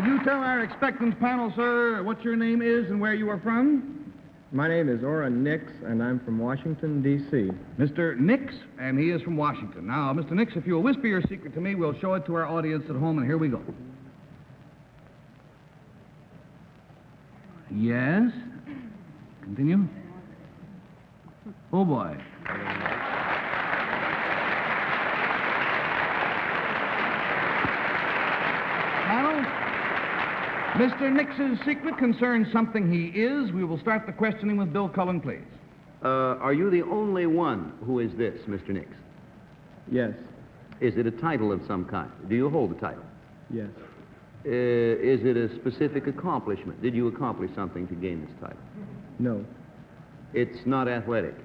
Would you tell our expectant panel, sir, what your name is and where you are from? My name is Orrin Nix, and I'm from Washington, D.C. Mr. Nix, and he is from Washington. Now, Mr. Nix, if you'll whisper your secret to me, we'll show it to our audience at home, and here we go. Yes? Continue. Oh, boy. Panel, Mr. Nix's secret concerns something he is. We will start the questioning with Bill Cullen, please. Are you the only one who is this, Mr. Nix? Yes. Is it a title of some kind? Do you hold a title? Yes. Is it a specific accomplishment? Did you accomplish something to gain this title? No. It's not athletic.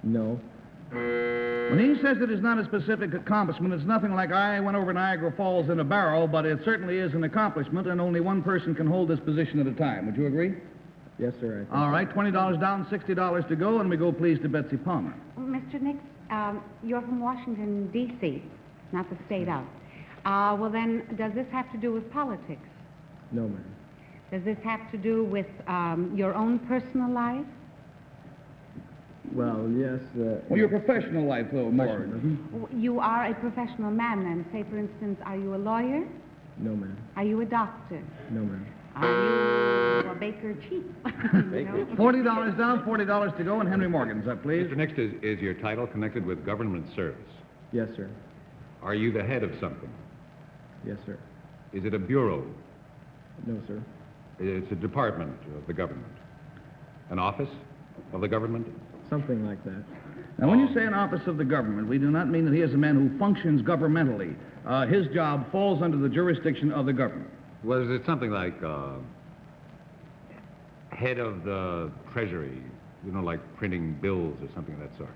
No. When he says it is not a specific accomplishment, it's nothing like I went over Niagara Falls in a barrel, but it certainly is an accomplishment, and only one person can hold this position at a time. Would you agree? Yes, sir. All right, $20 down, $60 to go, and we go, please, to Betsy Palmer. Mr. Nix, you're from Washington, D.C., not the state of. Well, then, does this have to do with politics? No, ma'am. Does this have to do with your own personal life? Well, yes. Well, your professional life, though, more. You are a professional man, then. Say, for instance, are you a lawyer? No, ma'am. Are you a doctor? No, ma'am. Are you a baker chief? Baker. $40 down, $40 to go, and Henry Morgan's up, please. Mr. Nix, is your title connected with government service? Yes, sir. Are you the head of something? Yes, sir. Is it a bureau? No, sir. It's a department of the government? An office of the government? Something like that. Now, when you say an office of the government, we do not mean that he is a man who functions governmentally. His job falls under the jurisdiction of the government. Well, is it something like head of the treasury? You know, like printing bills or something of that sort?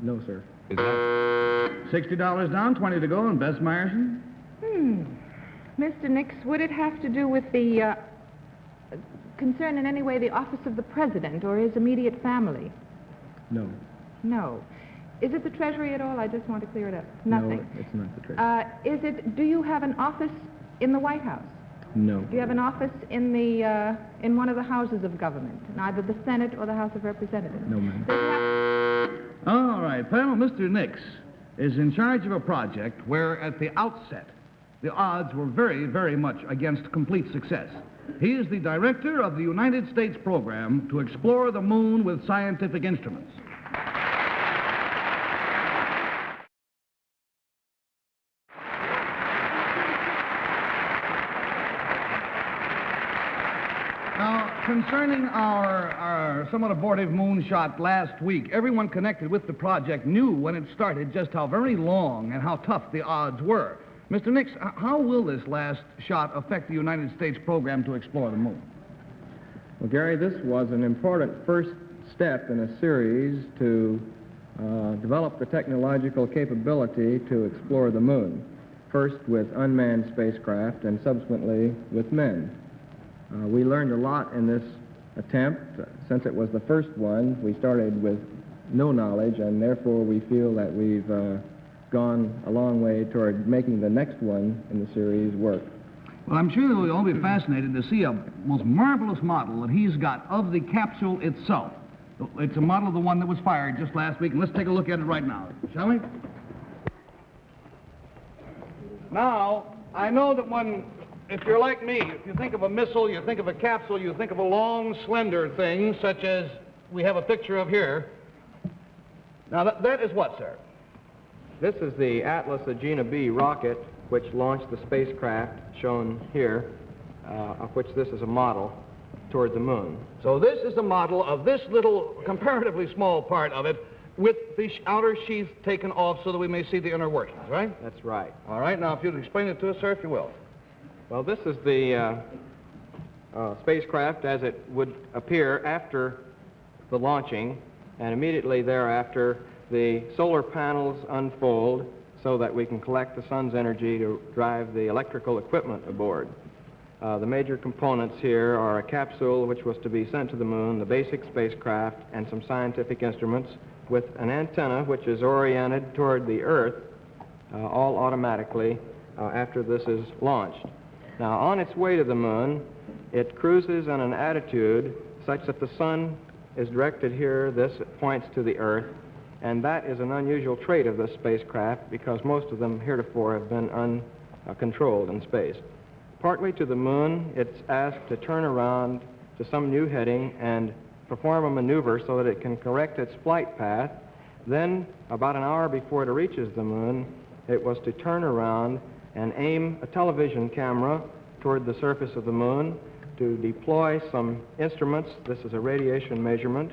No, sir. Is that... $60 down, 20 to go, and Bess Meyerson? Mr. Nix, would it have to do with the concern in any way the office of the president or his immediate family? No. No. Is it the Treasury at all? I just want to clear it up. Nothing. No, it's not the Treasury. Do you have an office in the White House? No. Do you have an office in the in one of the houses of government, in either the Senate or the House of Representatives? No, ma'am. Does it have... All right, panel, Mr. Nix is in charge of a project where, at the outset, the odds were very, very much against complete success. He is the director of the United States program to explore the moon with scientific instruments. Now, concerning our somewhat abortive moonshot last week, everyone connected with the project knew when it started just how very long and how tough the odds were. Mr. Nix, how will this last shot affect the United States program to explore the moon? Well, Gary, this was an important first step in a series to develop the technological capability to explore the moon, first with unmanned spacecraft and subsequently with men. We learned a lot in this attempt. Since it was the first one, we started with no knowledge, and therefore we feel that we've gone a long way toward making the next one in the series work. Well, I'm sure that we'll all be fascinated to see a most marvelous model that he's got of the capsule itself. It's a model of the one that was fired just last week, and let's take a look at it right now, shall we? Now, I know that if you're like me, if you think of a missile, you think of a capsule, you think of a long, slender thing, such as we have a picture of here. Now, that is what, sir? This is the Atlas Agena B rocket, which launched the spacecraft shown here, of which this is a model, toward the moon. So this is a model of this little, comparatively small part of it, with the outer sheath taken off so that we may see the inner workings, right? That's right. All right, now if you'd explain it to us, sir, if you will. Well, this is the spacecraft as it would appear after the launching, and immediately thereafter the solar panels unfold so that we can collect the sun's energy to drive the electrical equipment aboard. The major components here are a capsule which was to be sent to the moon, the basic spacecraft, and some scientific instruments with an antenna which is oriented toward the Earth all automatically after this is launched. Now, on its way to the moon, it cruises in an attitude such that the sun is directed here. This points to the Earth, and that is an unusual trait of this spacecraft because most of them heretofore have been uncontrolled in space. Partly to the moon, it's asked to turn around to some new heading and perform a maneuver so that it can correct its flight path. Then, about an hour before it reaches the moon, it was to turn around and aim a television camera toward the surface of the moon, to deploy some instruments, this is a radiation measurement,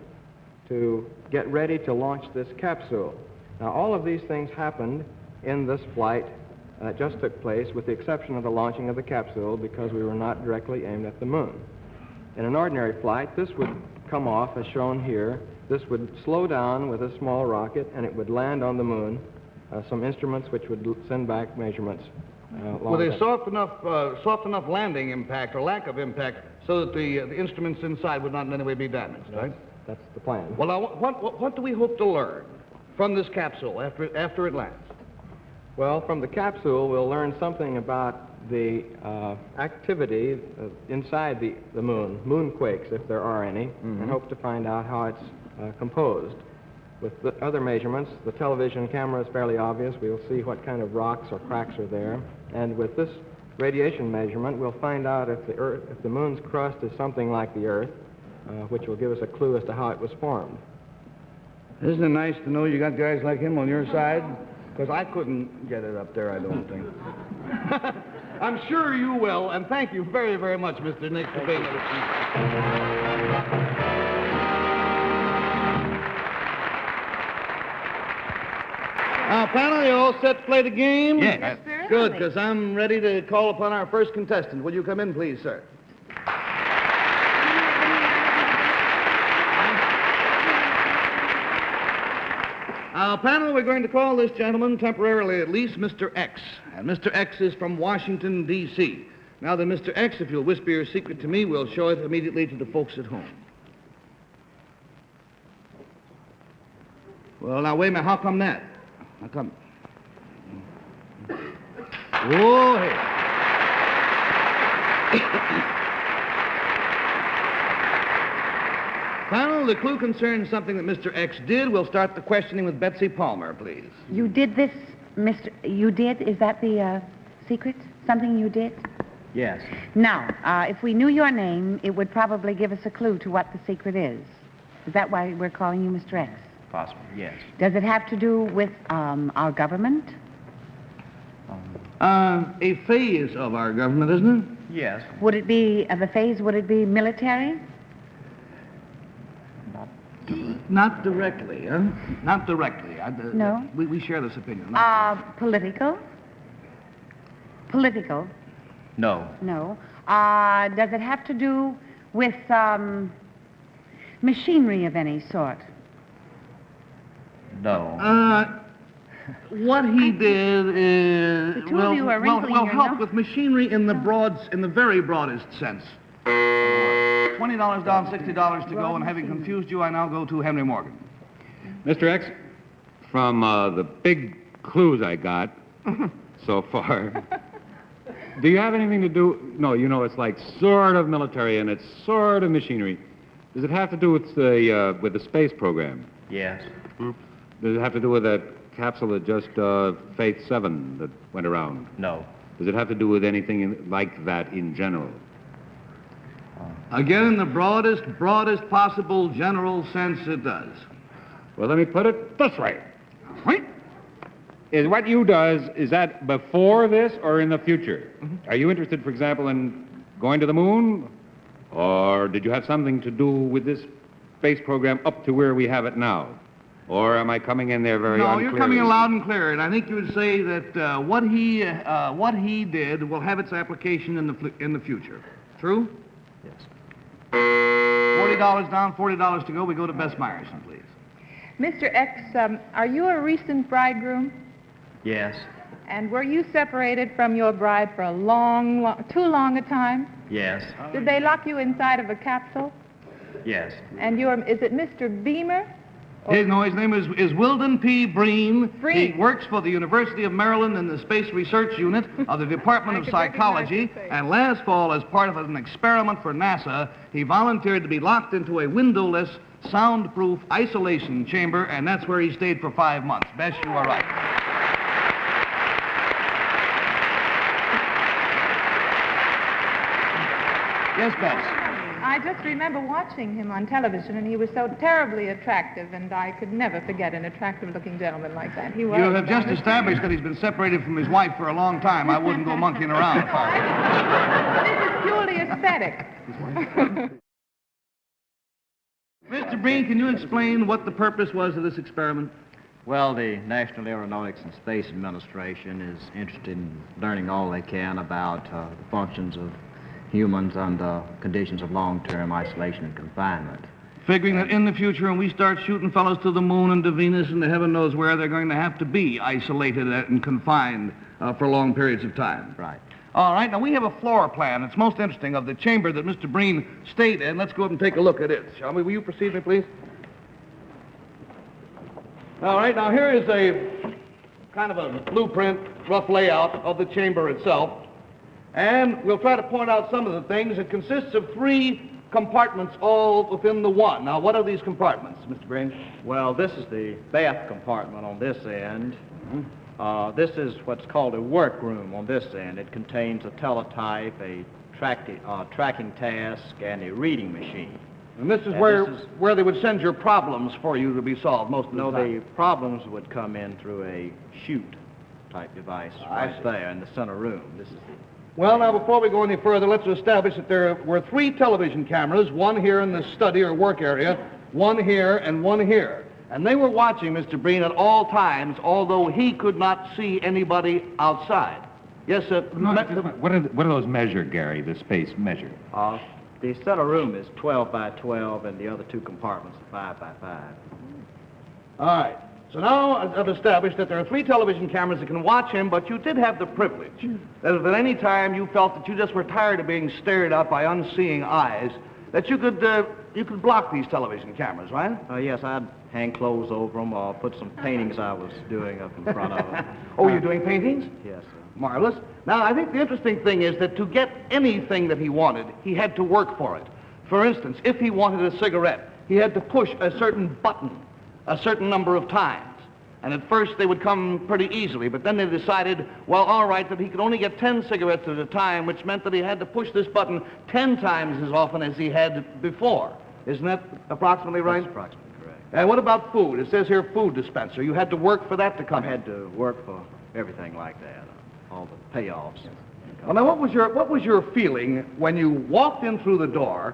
to get ready to launch this capsule. Now, all of these things happened in this flight that just took place, with the exception of the launching of the capsule, because we were not directly aimed at the moon. In an ordinary flight, this would come off, as shown here. This would slow down with a small rocket, and it would land on the moon, some instruments which would send back measurements. With a soft enough landing impact or lack of impact so that the instruments inside would not in any way be damaged, right? That's the plan. Well, now, what do we hope to learn from this capsule after it lands? Well, from the capsule, we'll learn something about the activity inside the moon, moonquakes, if there are any, and hope to find out how it's composed. With the other measurements, the television camera is fairly obvious. We'll see what kind of rocks or cracks are there. And with this radiation measurement, we'll find out if the moon's crust is something like the Earth, which will give us a clue as to how it was formed. Isn't it nice to know you got guys like him on your side? Because I couldn't get it up there, I don't think. I'm sure you will, and thank you very, very much, Mr. Nick, for being with us. Panel, you all set to play the game? Yes. Good, because I'm ready to call upon our first contestant. Will you come in, please, sir? Panel, we're going to call this gentleman, temporarily at least, Mr. X. And Mr. X is from Washington, D.C. Now then, Mr. X, if you'll whisper your secret to me, we'll show it immediately to the folks at home. Well, now, wait a minute. How come that? How come? Whoa, hey. Panel, the clue concerns something that Mr. X did. We'll start the questioning with Betsy Palmer, please. You did this, Mr. You did? Is that the secret? Something you did? Yes. Now, if we knew your name, it would probably give us a clue to what the secret is. Is that why we're calling you Mr. X? Possible, yes. Does it have to do with our government? A phase of our government, isn't it? Yes. Would it be, the phase, would it be military? Not directly, huh? Not directly. No. We share this opinion. Political? Political? No. No. Does it have to do with machinery of any sort? No. What he did is The two of you are wrinkling your help nose. with machinery in the very broadest sense. $20 down, $60 to go, and having confused you, I now go to Henry Morgan. Mr. X, from the big clues I got so far, do you have anything to do? No, you know, it's like sort of military and it's sort of machinery. Does it have to do with the space program? Yes. Does it have to do with that capsule that just Faith 7 that went around? No. Does it have to do with anything like that in general? Again, in the broadest possible general sense, it does. Well, let me put it this way. Right? Is what you does, is that before this or in the future? Are you interested, for example, in going to the moon? Or did you have something to do with this space program up to where we have it now? Or am I coming in there very No, unclear? you're coming in loud and clear, and I think you would say that what he did will have its application in the future. True? Yes. $40 down, $40 to go. We go to Bess Meyerson, please. Mr. X, are you a recent bridegroom? Yes. And were you separated from your bride for a too long a time? Yes. Did they lock you inside of a capsule? Yes. And is it Mr. Beamer? His name is Wilden P. Breen. Breen. He works for the University of Maryland in the Space Research Unit of the Department of Psychology. And last fall, as part of an experiment for NASA, he volunteered to be locked into a windowless, soundproof isolation chamber, and that's where he stayed for 5 months. Bess, you are right. Yes, Bess. I just remember watching him on television, and he was so terribly attractive, and I could never forget an attractive-looking gentleman like that. He was. You have just established that he's been separated from his wife for a long time. I wouldn't go monkeying around. This is purely aesthetic. Mr. Breen, can you explain what the purpose was of this experiment? Well, the National Aeronautics and Space Administration is interested in learning all they can about the functions of humans under conditions of long-term isolation and confinement. Figuring that in the future, when we start shooting fellows to the moon and to Venus and to heaven knows where, they're going to have to be isolated and confined for long periods of time. Right. All right, now we have a floor plan. It's most interesting of the chamber that Mr. Breen stayed in. Let's go up and take a look at it, shall we? Will you precede me, please? All right, now here is a kind of a blueprint, rough layout of the chamber itself. And we'll try to point out some of the things. It consists of 3 compartments all within the one. Now, what are these compartments, Mr. Breen? Well, this is the bath compartment on this end. This is what's called a workroom on this end. It contains a teletype, a tracking task, and a reading machine. And this is where they would send your problems for you to be solved most of the time. No, the problems would come in through a chute-type device right there in the center room. This is the... Well, now, before we go any further, let's establish that there were 3 television cameras, one here in the study or work area, one here, and one here. And they were watching Mr. Breen at all times, although he could not see anybody outside. Yes, sir. What do those measure, Gary, the space measure? The center room is 12 by 12, and the other 2 compartments are 5 by 5. All right. So now I've established that there are 3 television cameras that can watch him, but you did have the privilege that if at any time you felt that you just were tired of being stared at by unseeing eyes, that you could block these television cameras, right? Yes, I'd hang clothes over them or put some paintings I was doing up in front of them. Oh, you're doing paintings? Yes, sir. Marvelous. Now, I think the interesting thing is that to get anything that he wanted, he had to work for it. For instance, if he wanted a cigarette, he had to push a certain button a certain number of times. And at first they would come pretty easily, but then they decided, well, all right, that he could only get 10 cigarettes at a time, which meant that he had to push this button 10 times as often as he had before. Isn't that approximately right? That's approximately correct. And what about food? It says here food dispenser. You had to work for that to come I had to work for everything like that, all the payoffs. Well, now, what was your feeling when you walked in through the door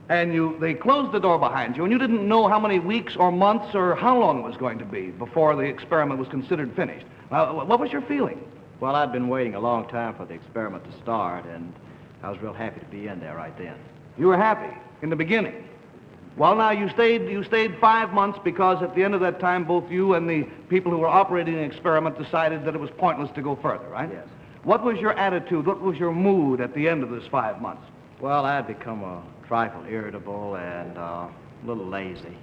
and they closed the door behind you, and you didn't know how many weeks or months or how long it was going to be before the experiment was considered finished? What was your feeling? Well, I'd been waiting a long time for the experiment to start, and I was real happy to be in there right then. You were happy in the beginning. Well, now, you stayed 5 months because at the end of that time, both you and the people who were operating the experiment decided that it was pointless to go further, right? Yes. What was your attitude? What was your mood at the end of this 5 months? Well, I'd become a trifle irritable and a little lazy.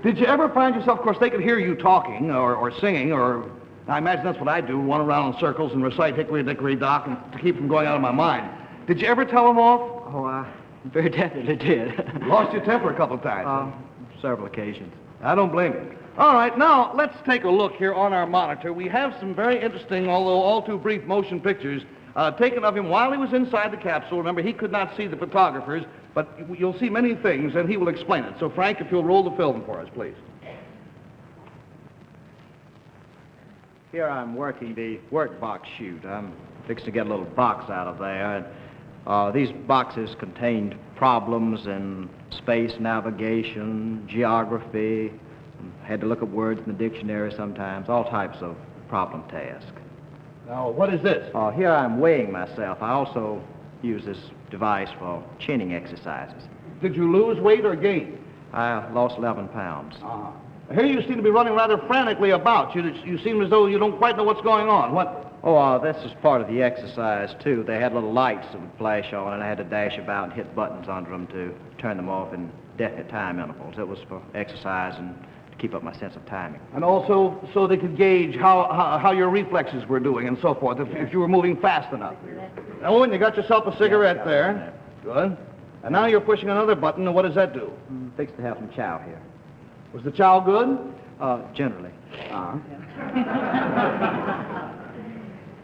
Did you ever find yourself, of course, they could hear you talking or singing, or I imagine that's what I do, run around in circles and recite Hickory Dickory Dock and to keep them going out of my mind. Did you ever tell them off? Oh, I very definitely did. Lost your temper a couple of times. Several occasions. I don't blame you. All right, now, let's take a look here on our monitor. We have some very interesting, although all too brief, motion pictures taken of him while he was inside the capsule. Remember, he could not see the photographers, but you'll see many things, and he will explain it. So, Frank, if you'll roll the film for us, please. Here I'm working the work box chute. I'm fixing to get a little box out of there. And, these boxes contained problems in space navigation, geography. Had to look up words in the dictionary sometimes, all types of problem tasks. Now, what is this? Here I'm weighing myself. I also use this device for chinning exercises. Did you lose weight or gain? I lost 11 pounds. Here you seem to be running rather frantically about. You seem as though you don't quite know what's going on. What? This is part of the exercise, too. They had little lights that would flash on, and I had to dash about and hit buttons under them to turn them off in definite time intervals. It was for exercise and to keep up my sense of timing. And also so they could gauge how your reflexes were doing and so forth, if you were moving fast enough. Now, Owen, you got yourself a cigarette there. Good. And now you're pushing another button, and what does that do? Fixed to have some chow here. Was the chow good? Generally.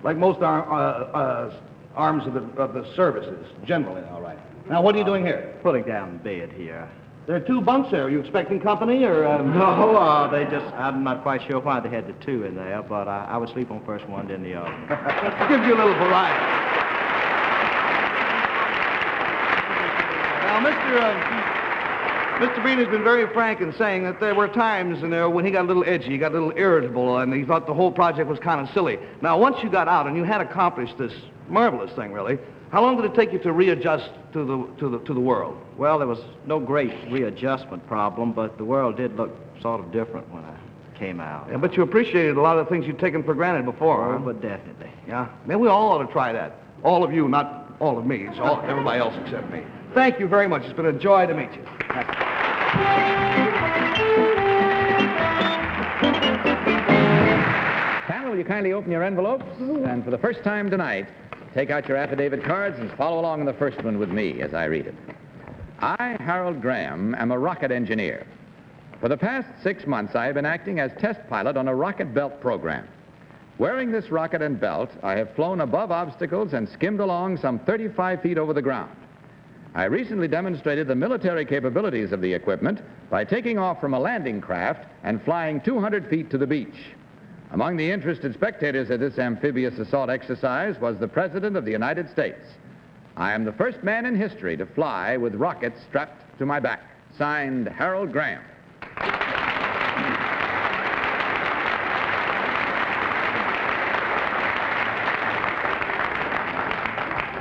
Like most arms of the services, generally, all right. Now, what are you doing here? Pulling down the bed here. There are two bunks there. Are you expecting company, or... No, I'm not quite sure why they had the two in there, but I would sleep on first one, then the other. Gives you a little variety. Now, Mr. Bean has been very frank in saying that there were times in there when he got a little edgy, he got a little irritable, and he thought the whole project was kind of silly. Now, once you got out and you had accomplished this marvelous thing, really, how long did it take you to readjust to the world? Well, there was no great readjustment problem, but the world did look sort of different when I came out. Yeah, but you appreciated a lot of things you'd taken for granted before, huh? But definitely. Yeah? Maybe we all ought to try that. All of you, not all of me. It's everybody else except me. Thank you very much. It's been a joy to meet you. Panel, will you kindly open your envelopes? And for the first time tonight, take out your affidavit cards and follow along on the first one with me as I read it. I, Harold Graham, am a rocket engineer. For the past 6 months, I have been acting as test pilot on a rocket belt program. Wearing this rocket and belt, I have flown above obstacles and skimmed along some 35 feet over the ground. I recently demonstrated the military capabilities of the equipment by taking off from a landing craft and flying 200 feet to the beach. Among the interested spectators of this amphibious assault exercise was the President of the United States. I am the first man in history to fly with rockets strapped to my back. Signed, Harold Graham.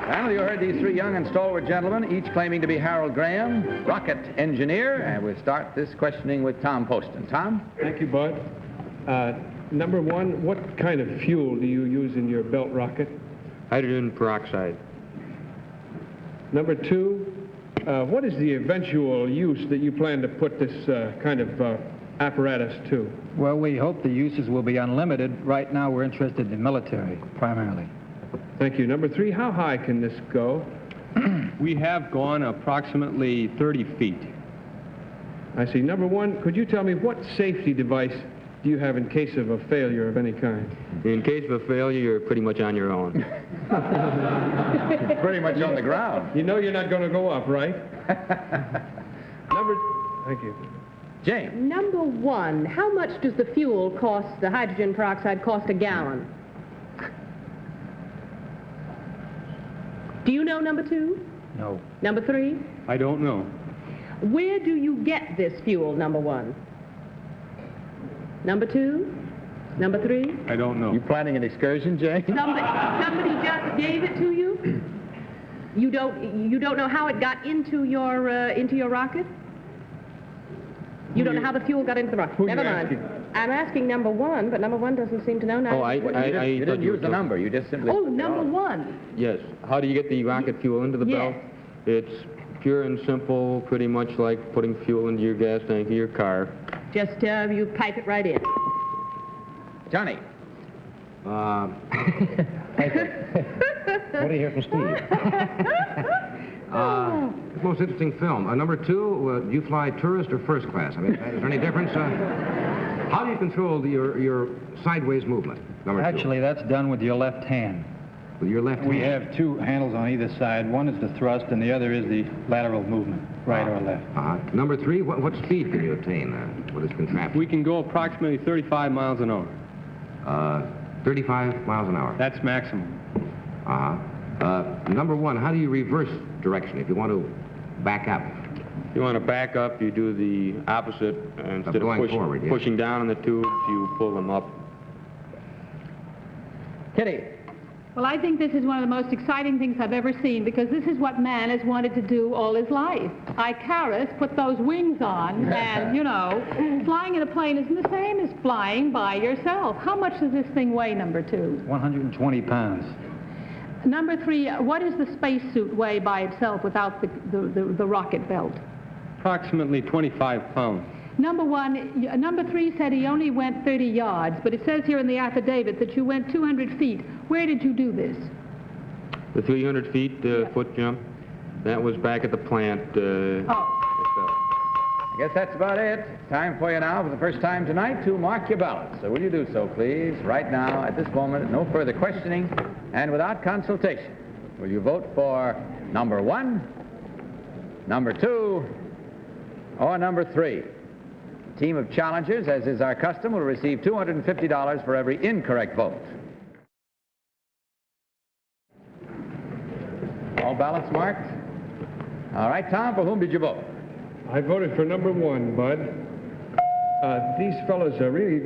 Well, you heard these three young and stalwart gentlemen, each claiming to be Harold Graham, rocket engineer, and we'll start this questioning with Tom Poston. Tom? Thank you, Bud. Number one, what kind of fuel do you use in your belt rocket? Hydrogen peroxide. Number two, what is the eventual use that you plan to put this kind of apparatus to? Well, we hope the uses will be unlimited. Right now, we're interested in military, primarily. Thank you. Number three, how high can this go? We have gone approximately 30 feet. I see. Number one, could you tell me what safety device do you have in case of a failure of any kind? In case of a failure, you're pretty much on your own. Pretty much on the ground. You know you're not going to go up, right? Thank you. James. Number one, how much does the fuel cost, the hydrogen peroxide, cost a gallon? Do you know number two? No. Number three? I don't know. Where do you get this fuel, number one? Number two? Number three? I don't know. You planning an excursion, James? Somebody just gave it to you? You don't know how it got into your rocket? You don't know how the fuel got into the rocket? Never mind. I'm asking number one, but number one doesn't seem to know. Oh, you didn't use the number. You just simply... Oh, number one. Yes. How do you get the rocket fuel into the belt? It's pure and simple, pretty much like putting fuel into your gas tank of your car. Just you pipe it right in. Johnny. What do you hear from Steve? Most interesting film. Number two, do you fly tourist or first class? I mean, is there any difference? How do you control your sideways movement? Number two. Actually, that's done with your left hand. With your left hand? We have two handles on either side. One is the thrust, and the other is the lateral movement, right or left. Number three, what speed can you attain with this contraption? We can go approximately 35 miles an hour. 35 miles an hour? That's maximum. Number one, how do you reverse direction if you want to back up? If you want to back up, you do the opposite. Instead of pushing down on the tubes, you pull them up. Kitty. Well, I think this is one of the most exciting things I've ever seen, because this is what man has wanted to do all his life. Icarus put those wings on, and, you know, flying in a plane isn't the same as flying by yourself. How much does this thing weigh, number two? 120 pounds. Number three, what does the spacesuit weigh by itself without the rocket belt? approximately 25 pounds. Number 3 said he only went 30 yards, but it says here in the affidavit that you went 200 feet. Where did you do this? The 300 feet foot jump, that was back at the plant. I guess that's about it. It's time for you now, for the first time tonight, to mark your ballots. So will you do so, please, right now, at this moment, no further questioning, and without consultation. Will you vote for number 1, number 2, or number 3? The team of challengers, as is our custom, will receive $250 for every incorrect vote. All ballots marked? All right, Tom, for whom did you vote? I voted for number 1, Bud. These fellows are really...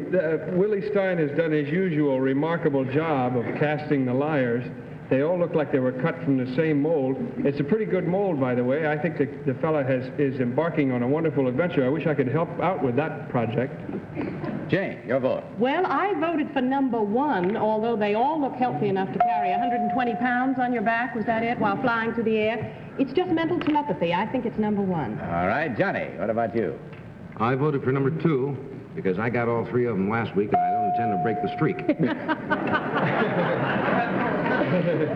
Willie Stein has done his usual remarkable job of casting the liars. They all look like they were cut from the same mold. It's a pretty good mold, by the way. I think the fella is embarking on a wonderful adventure. I wish I could help out with that project. Jane, your vote. Well, I voted for number 1, although they all look healthy enough to carry 120 pounds on your back. Was that it, while flying through the air? It's just mental telepathy. I think it's number 1. All right, Johnny, what about you? I voted for number 2 because I got all 3 of them last week, and I don't intend to break the streak.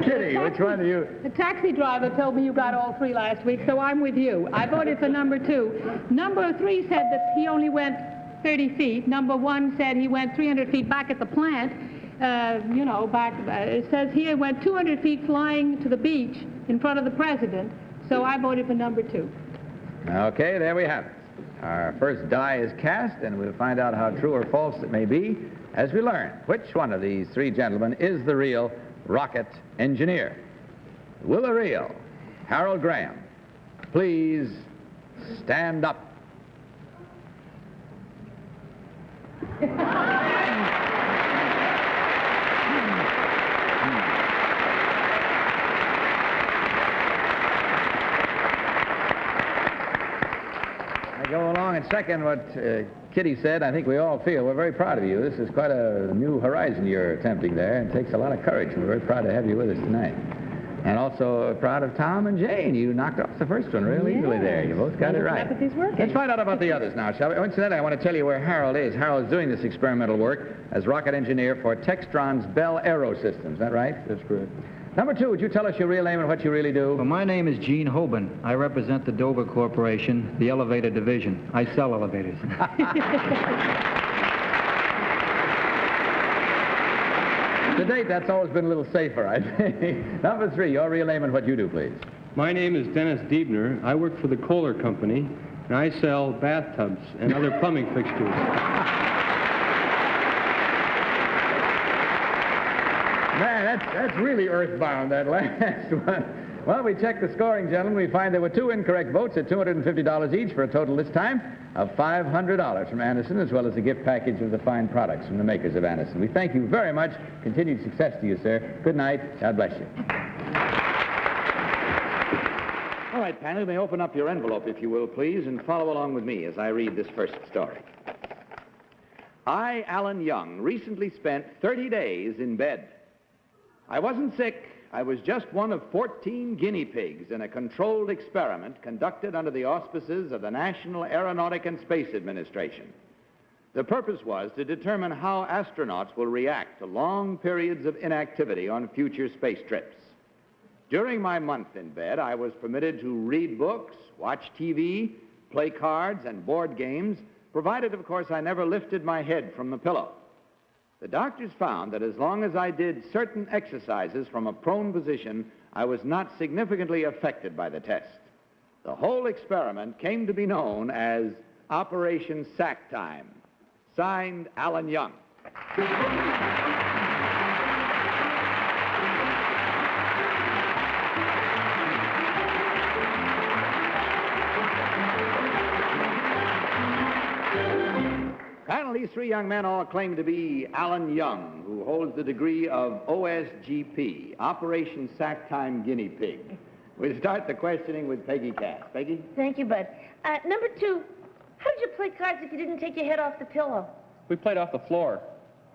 Kitty, which one do you... The taxi driver told me you got all 3 last week, so I'm with you. I voted for number 2. Number 3 said that he only went 30 feet. Number 1 said he went 300 feet back at the plant. It says here he went 200 feet flying to the beach in front of the president, so I voted for number 2. Okay, there we have it. Our first die is cast, and we'll find out how true or false it may be as we learn which one of these 3 gentlemen is the real rocket engineer. Will the real Harold Graham please stand up? I go along and second what Kitty said. I think we all feel we're very proud of you. This is quite a new horizon you're attempting there. It takes a lot of courage. We're very proud to have you with us tonight. And also proud of Tom and Jane. You knocked off the first one real easily there. You both got it right. Let's find out about the others now, shall we? Incidentally, I want to tell you where Harold is. Harold is doing this experimental work as rocket engineer for Textron's Bell Aero Systems. Is that right? That's correct. Number 2, would you tell us your real name and what you really do? Well, my name is Gene Hoban. I represent the Dover Corporation, the elevator division. I sell elevators. To date, that's always been a little safer, I think. Number 3, your real name and what you do, please. My name is Dennis Diebner. I work for the Kohler Company, and I sell bathtubs and other plumbing fixtures. Man, that's really earthbound, that last one. Well, we checked the scoring, gentlemen. We find there were 2 incorrect votes at $250 each for a total this time of $500 from Anderson, as well as a gift package of the fine products from the makers of Anderson. We thank you very much. Continued success to you, sir. Good night. God bless you. All right, panel, you may open up your envelope, if you will, please, and follow along with me as I read this first story. I, Alan Young, recently spent 30 days in bed. I wasn't sick. I was just one of 14 guinea pigs in a controlled experiment conducted under the auspices of the National Aeronautic and Space Administration. The purpose was to determine how astronauts will react to long periods of inactivity on future space trips. During my month in bed, I was permitted to read books, watch TV, play cards, and board games, provided, of course, I never lifted my head from the pillow. The doctors found that as long as I did certain exercises from a prone position, I was not significantly affected by the test. The whole experiment came to be known as Operation Sack Time. Signed, Alan Young. Panel, these 3 young men all claim to be Alan Young, who holds the degree of OSGP, Operation Sack Time Guinea Pig. We'll start the questioning with Peggy Cass. Peggy? Thank you, Bud. Number 2, how did you play cards if you didn't take your head off the pillow? We played off the floor.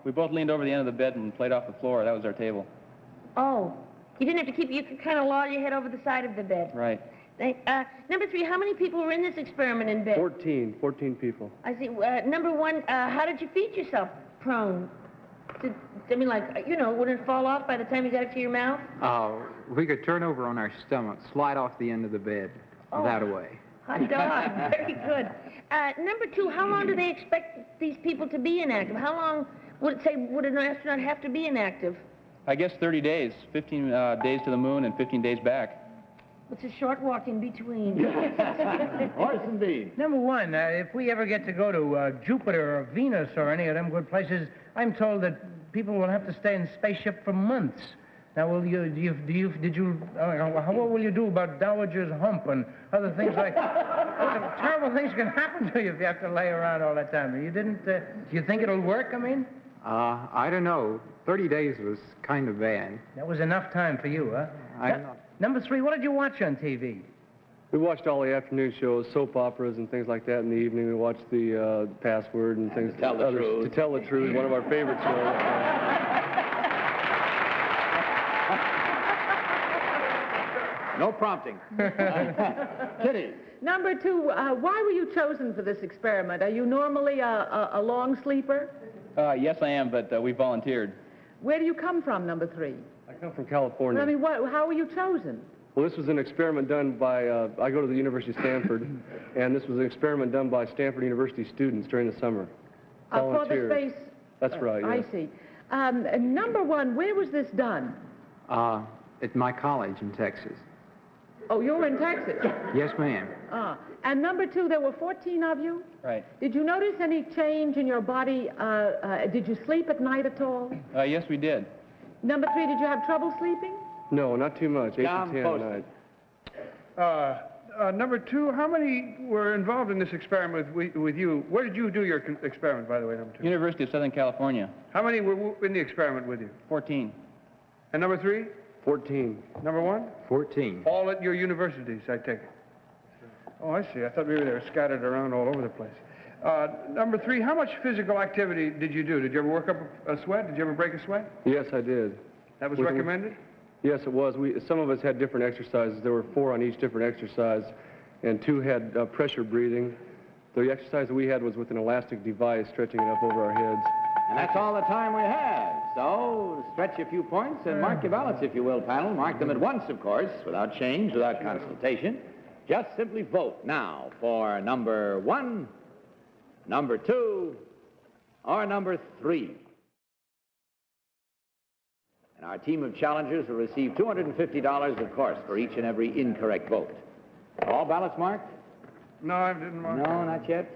We both leaned over the end of the bed and played off the floor. That was our table. Oh, you didn't have to you could kind of loll your head over the side of the bed. Right. Number 3, how many people were in this experiment in bed? 14 people. I see. Number 1, how did you feed yourself prone? Would it fall off by the time you got it to your mouth? We could turn over on our stomach, slide off the end of the bed, without a way. Hot dog. Very good. Number 2, how long do they expect these people to be inactive? How long would an astronaut have to be inactive? I guess 30 days. 15 days to the moon and 15 days back. It's a short walk in between. Horse and bean. Number 1, if we ever get to go to Jupiter or Venus or any of them good places, I'm told that people will have to stay in spaceship for months. Now, what will you do about Dowager's hump and other things like that? Terrible things can happen to you if you have to lay around all that time. Do you think it'll work, I mean? I don't know. 30 days was kind of bad. That was enough time for you, huh? Number 3, what did you watch on TV? We watched all the afternoon shows, soap operas and things like that in the evening. We watched the Password and things. To Tell the Truth. To Tell the Truth, one of our favorite shows. No prompting. Kitty. Number 2, why were you chosen for this experiment? Are you normally a long sleeper? Yes, I am, but we volunteered. Where do you come from, number 3? I come from California. I mean, how were you chosen? Well, this was an experiment done by, I go to the University of Stanford, and this was an experiment done by Stanford University students during the summer. For the space... That's right, I yes. see. Number 1, where was this done? At my college in Texas. Oh, you were in Texas? Yes, ma'am. And number 2, there were 14 of you? Right. Did you notice any change in your body? Did you sleep at night at all? Yes, we did. Number 3, did you have trouble sleeping? No, not too much. 8 Tom to 10 Post. at night. Number 2, how many were involved in this experiment with you? Where did you do your experiment, by the way, number 2? University of Southern California. How many were in the experiment with you? 14. And number 3? 14. Number 1? 14. All at your universities, I take it. Oh, I see. I thought maybe they were scattered around all over the place. Number 3, how much physical activity did you do? Did you ever work up a sweat? Did you ever break a sweat? Yes, I did. That was recommended? Yes, it was. Some of us had different exercises. There were 4 on each different exercise, and 2 had pressure breathing. The exercise that we had was with an elastic device stretching it up over our heads. And that's all the time we have. So stretch a few points and mark your ballots, if you will, panel. Mark them at once, of course, without change, without consultation. Just simply vote now for number 1, number 2, or number 3. And our team of challengers will receive $250, of course, for each and every incorrect vote. Are all ballots marked? No, I didn't mark. No, not yet.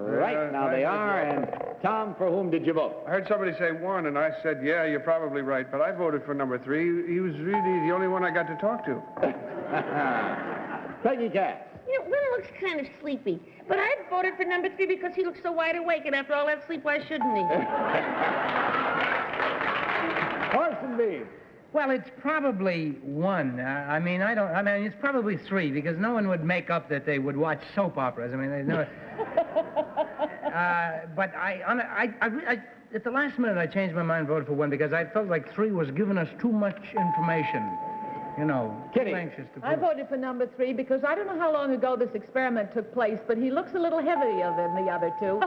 Right, now they are, and Tom, for whom did you vote? I heard somebody say 1, and I said, yeah, you're probably right, but I voted for number 3. He was really the only one I got to talk to. Peggy Cass. Willie looks kind of sleepy, but I voted for number 3 because he looks so wide awake, and after all that sleep, why shouldn't he? Horse and bean. Well, it's probably 1. I mean, it's probably 3, because no one would make up that they would watch soap operas. I mean, they know. But at the last minute, I changed my mind and voted for 1 because I felt like 3 was giving us too much information. You know, Kitty. too anxious to I voted for number 3 because I don't know how long ago this experiment took place, but he looks a little heavier than the other 2.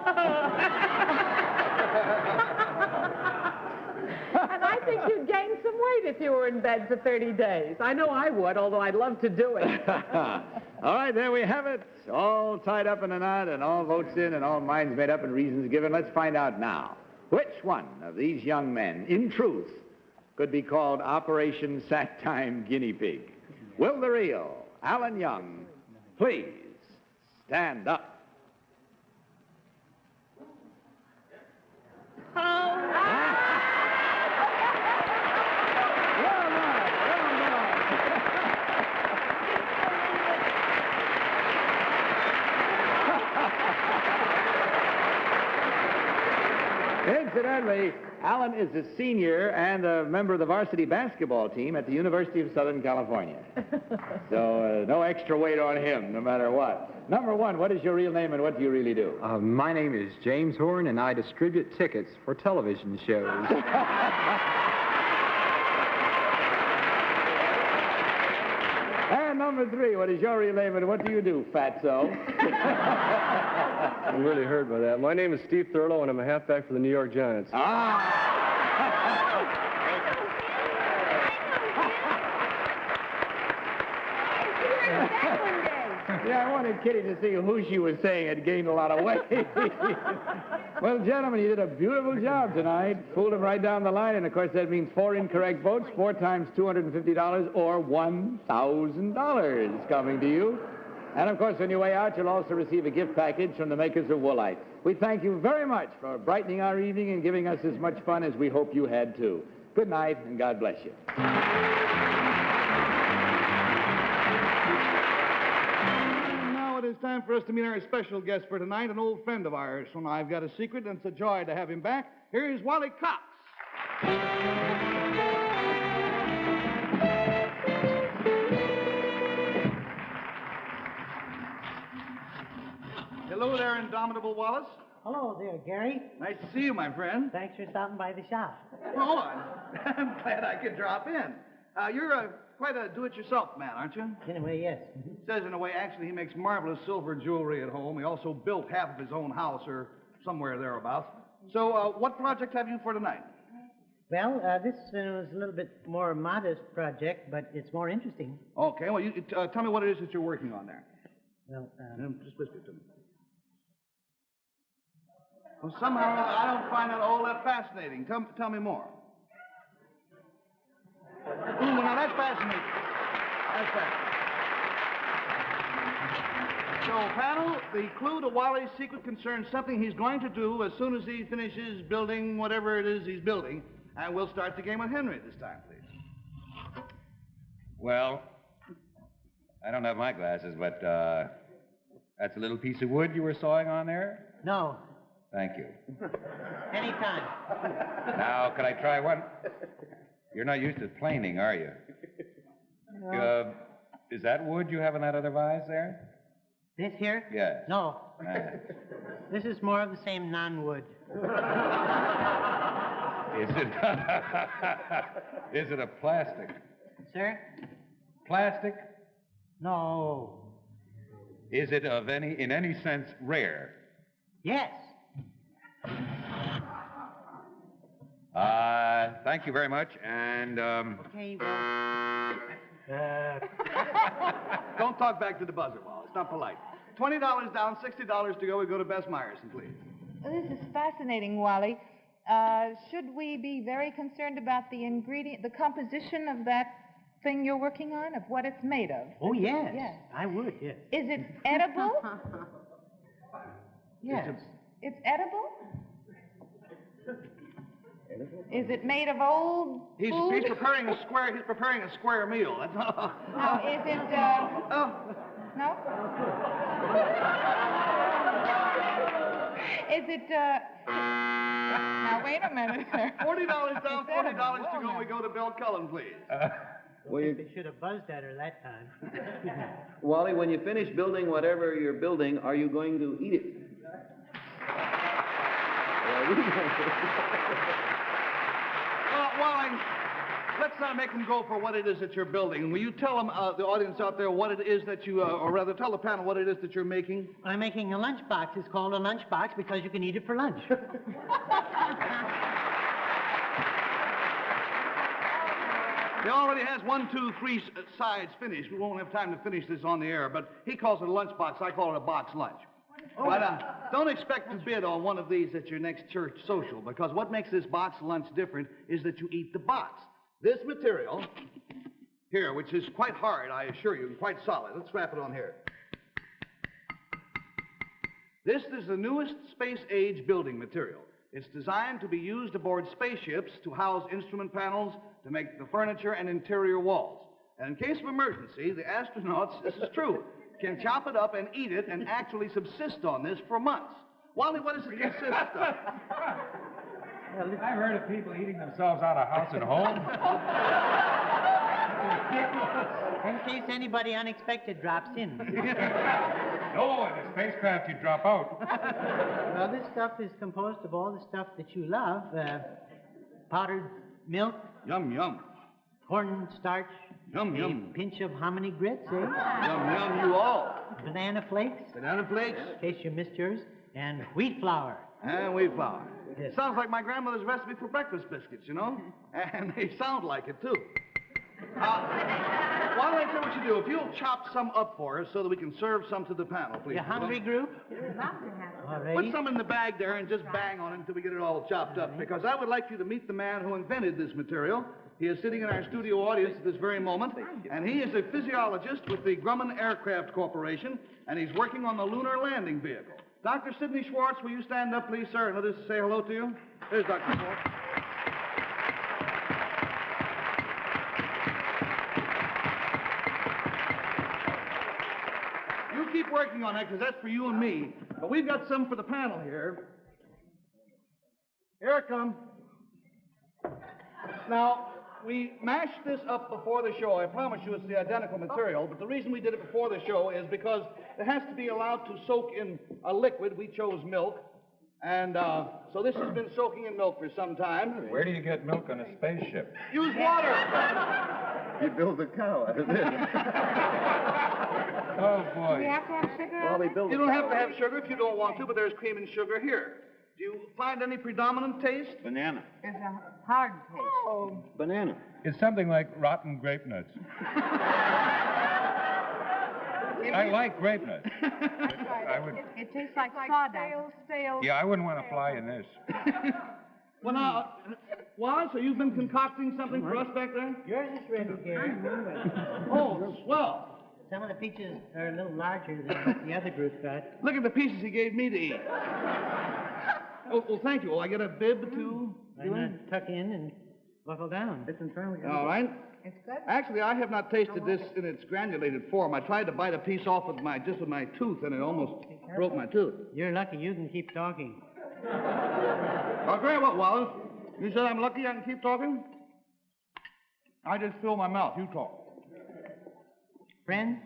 And I think you'd gain some weight if you were in bed for 30 days. I know I would, although I'd love to do it. All right, there we have it. All tied up in a knot and all votes in and all minds made up and reasons given. Let's find out now. Which one of these young men, in truth, could be called Operation Sack Time Guinea Pig? Will the real Alan Young please stand up? Incidentally, Alan is a senior and a member of the varsity basketball team at the University of Southern California. So no extra weight on him, no matter what. Number 1, what is your real name and what do you really do? My name is James Horn, and I distribute tickets for television shows. number 3, what is your real name and what do you do, fatso? I'm really hurt by that. My name is Steve Thurlow, and I'm a halfback for the New York Giants. Yeah, I wanted Kitty to see who she was saying had gained a lot of weight. Well, gentlemen, you did a beautiful job tonight. Fooled him right down the line, and of course that means 4 incorrect votes, 4 times $250, or $1,000 coming to you. And of course, on your way out, you'll also receive a gift package from the makers of Woolite. We thank you very much for brightening our evening and giving us as much fun as we hope you had too. Good night, and God bless you. It's time for us to meet our special guest for tonight, an old friend of ours from I've Got a Secret, and it's a joy to have him back. Here's Wally Cox. Hello there, Indomitable Wallace. Hello there, Gary. Nice to see you, my friend. Thanks for stopping by the shop. Oh, I'm glad I could drop in. You're quite a do-it-yourself man, aren't you? In a way, yes. Says in a way, actually, he makes marvelous silver jewelry at home. He also built half of his own house, or somewhere thereabouts. So, what project have you for tonight? Well, this was a little bit more modest project, but it's more interesting. Okay, well, you tell me what it is that you're working on there. Well, just whisper to me. Well, somehow I don't find that all that fascinating. Tell me more. Ooh, now that's fascinating. That's fascinating. So, panel, the clue to Wally's secret concerns something he's going to do as soon as he finishes building whatever it is he's building. And we'll start the game with Henry this time, please. Well, I don't have my glasses, but that's a little piece of wood you were sawing on there? No. Thank you. Anytime. Now, could I try one? You're not used to planing, are you? No. Is that wood you have in that other vase there? This here? Yes. No. This is more of the same non-wood. Is it a plastic? Sir? Plastic? No. Is it in any sense rare? Yes. Thank you very much, and, Okay, well... Don't talk back to the buzzer, Wall. It's not polite. $20 down, $60 to go. We go to Bess Myerson, please. This is fascinating, Wally. Should we be very concerned about the composition of that thing you're working on, of what it's made of? Oh, yes. Yes. I would, yes. Is it edible? Yes. It's edible? Is it made of old He's preparing a square. He's preparing a square meal. That's all. Now, is it? No. Is it? Now wait a minute. $40 down, $40 to go. We go to Bill Cullen, please. They should have buzzed at her that time. Wally, when you finish building whatever you're building, are you going to eat it? Wally, let's not make him go for what it is that you're building. Will you tell them, the audience out there, what it is that you, or rather tell the panel what it is that you're making? I'm making a lunchbox. It's called a lunchbox because you can eat it for lunch. He already has 1, 2, 3 sides finished. We won't have time to finish this on the air, but he calls it a lunchbox. I call it a box lunch. But don't expect to bid on one of these at your next church social, because what makes this box lunch different is that you eat the box. This material here, which is quite hard, I assure you, and quite solid. Let's wrap it on here. This is the newest space-age building material. It's designed to be used aboard spaceships to house instrument panels, to make the furniture and interior walls. And in case of emergency, the astronauts, this is true, can chop it up and eat it and actually subsist on this for months. Wally, what does it consist of? I've heard of people eating themselves out of house and home. In case anybody unexpected drops in. No, in the spacecraft you drop out. Well, this stuff is composed of all the stuff that you love. Powdered milk. Yum, yum. Corn starch. Yum, a yum. pinch of hominy grits, eh? Yum, yum, you all. Banana flakes. Banana flakes. In case you missed yours. And wheat flour. And wheat flour. Yes. Sounds like my grandmother's recipe for breakfast biscuits, you know? And they sound like it, too. Why don't I tell you what you do? If you'll chop some up for us so that we can serve some to the panel, please. You hungry, group? All right. Put some in the bag there and just bang on it until we get it all chopped up, because I would like you to meet the man who invented this material. He is sitting in our studio audience at this very moment, and he is a physiologist with the Grumman Aircraft Corporation, and he's working on the lunar landing vehicle. Dr. Sidney Schwartz, will you stand up, please, sir, and let us say hello to you? Here's Dr. Schwartz. You keep working on that, because that's for you and me. But we've got some for the panel here. Here it comes. Now, we mashed this up before the show. I promise you it's the identical material, but the reason we did it before the show is because it has to be allowed to soak in a liquid. We chose milk. And so this has been soaking in milk for some time. Where do you get milk on a spaceship? Use water. You build a cow out of this. Oh, Do boy. we have to have sugar? Well, they build You don't have to have sugar if you don't want to, but there's cream and sugar here. Do you find any predominant taste? Banana. It's a hard taste. Oh. Banana. It's something like rotten grape nuts. I like grape nuts. I would. It tastes like sawdust. Stale. Yeah, I wouldn't want to fly in this. Well, now, Wallace, so you've been concocting something for us back there? Yours is ready, Gary. Oh, swell. Some of the peaches are a little larger than what the other group got. Look at the pieces he gave me to eat. Oh, well, thank you. Will I get a bib, too? Why not tuck in and buckle down? All right. It's good. Actually, I have not tasted this in its granulated form. I tried to bite a piece off with my tooth, and it almost broke my tooth. You're lucky you can keep talking. Oh, great. What, Wallace? You said I'm lucky I can keep talking? I just fill my mouth. You talk. Friends,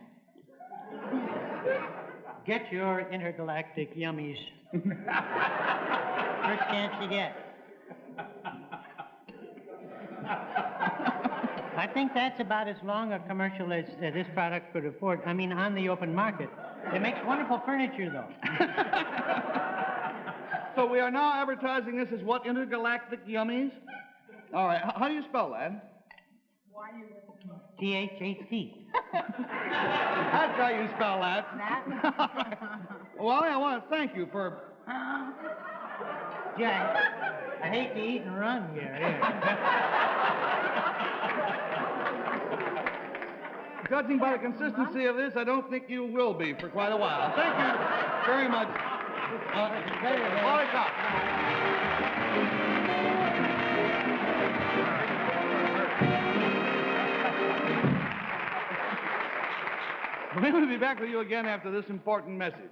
get your intergalactic yummies. First chance you get. I think that's about as long a commercial as this product could afford. I mean, on the open market. It makes wonderful furniture, though. So we are now advertising this as what, intergalactic yummies? All right. How do you spell that? T-H-A-T. That's how you spell that. Well, I want to thank you for... Gee, I hate to eat and run here. Judging by the consistency of this, I don't think you will be for quite a while. Thank you very much. Wally Cox. We're going to be back with you again after this important message.